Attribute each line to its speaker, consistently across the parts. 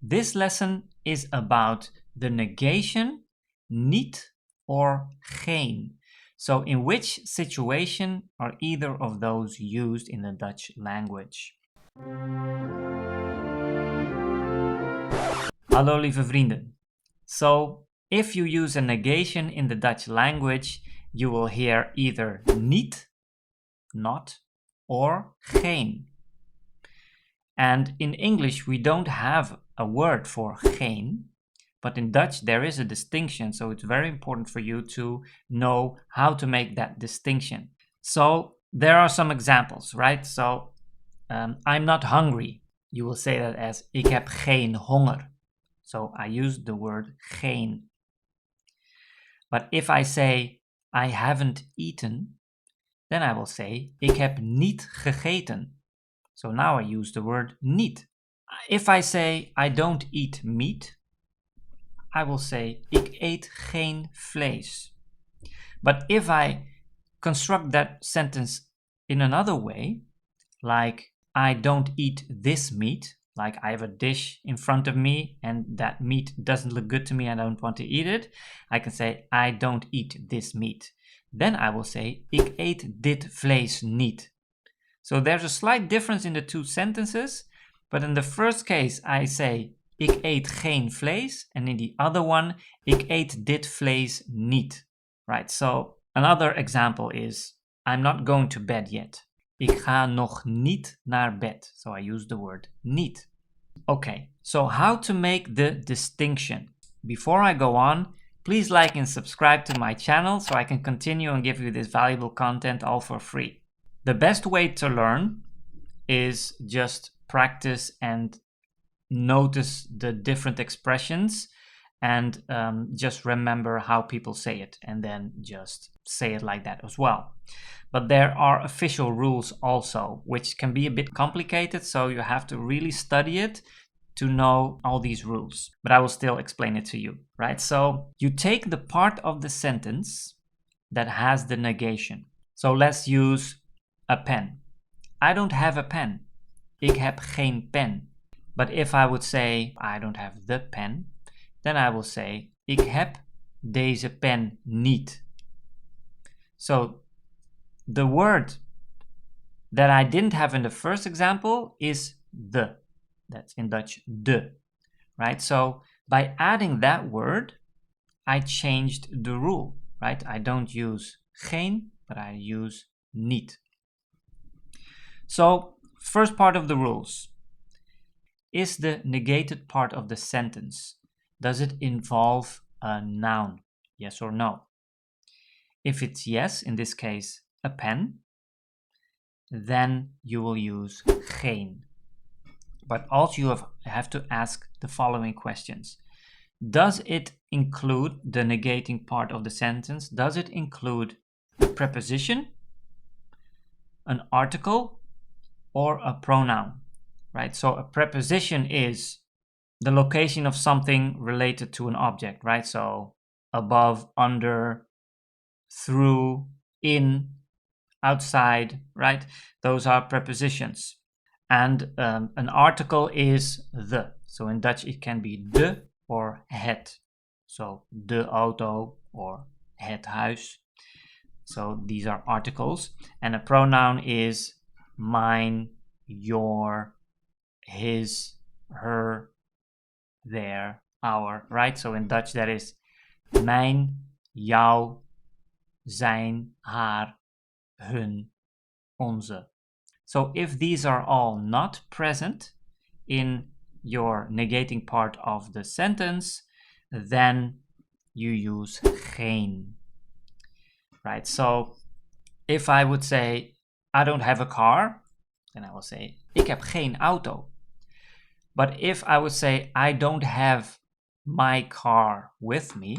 Speaker 1: This lesson is about the negation niet or geen. So in which situation are either of those used in the Dutch language? Hallo lieve vrienden. So if you use a negation in the Dutch language, you will hear either niet, not, or geen. And in English, we don't have a word for geen, but in Dutch there is a distinction, so it's very important for you to know how to make that distinction. So there are some examples, right? So I'm not hungry. You will say that as ik heb geen honger. So I use the word geen. But if I say I haven't eaten, then I will say ik heb niet gegeten. So now I use the word niet. If I say I don't eat meat, I will say ik eet geen vlees. But if I construct that sentence in another way, like I don't eat this meat, like I have a dish in front of me and that meat doesn't look good to me, I don't want to eat it, I can say I don't eat this meat. Then I will say ik eet dit vlees niet. So there's a slight difference in the two sentences, but in the first case I say ik eet geen vlees, and in the other one ik eet dit vlees niet. Right, so another example is I'm not going to bed yet. Ik ga nog niet naar bed. So I use the word niet. Okay, so how to make the distinction? Before I go on, please like and subscribe to my channel so I can continue and give you this valuable content all for free. The best way to learn is just practice and notice the different expressions and just remember how people say it and then just say it like that as well. But there are official rules also, which can be a bit complicated, so you have to really study it to know all these rules. But I will still explain it to you, right? So you take the part of the sentence that has the negation. So let's use a pen. I don't have a pen. Ik heb geen pen. But if I would say I don't have the pen, then I will say ik heb deze pen niet. So the word that I didn't have in the first example is the. That's in Dutch de, right? So by adding that word, I changed the rule, right? I don't use geen, but I use niet. So first part of the rules. Is the negated part of the sentence, does it involve a noun? Yes or no? If it's yes, in this case, a pen, then you will use geen. But also you have to ask the following questions. Does it include the negating part of the sentence? Does it include a preposition, an article, or a pronoun? Right? So a preposition is the location of something related to an object, right? So above, under, through, in, outside, right? Those are prepositions. And an article is the. So in Dutch it can be de or het. So de auto or het huis. So these are articles. And a pronoun is mijn, your, his, her, their, our, right? So in Dutch that is mijn, jouw, zijn, haar, hun, onze. So if these are all not present in your negating part of the sentence, then you use geen, right? So if I would say I don't have a car, then I will say ik heb geen auto. But if I would say I don't have my car with me,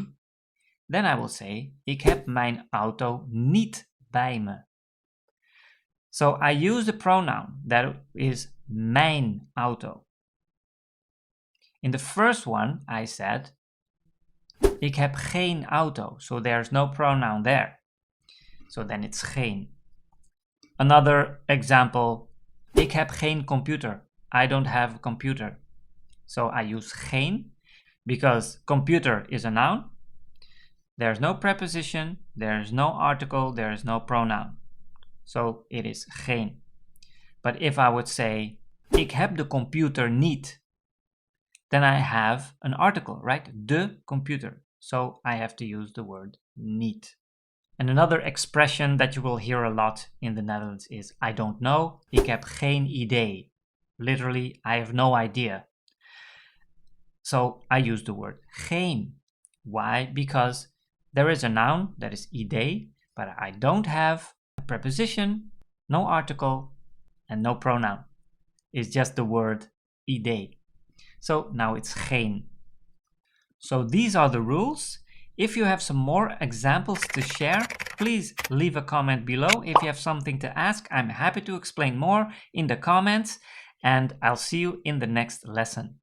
Speaker 1: then I will say ik heb mijn auto niet bij me. So I use the pronoun that is mijn auto. In the first one I said ik heb geen auto, so there's no pronoun there. So then it's geen. Another example, ik heb geen computer. I don't have a computer. So I use geen because computer is a noun. There's no preposition, there's no article, there's no pronoun. So it is geen. But if I would say, ik heb de computer niet, then I have an article, right? De computer. So I have to use the word niet. And another expression that you will hear a lot in the Netherlands is I don't know, ik heb geen idee. Literally, I have no idea. So I use the word geen. Why? Because there is a noun that is idee, but I don't have a preposition, no article, and no pronoun. It's just the word idee. So now it's geen. So these are the rules. If you have some more examples to share, please leave a comment below. If you have something to ask, I'm happy to explain more in the comments, and I'll see you in the next lesson.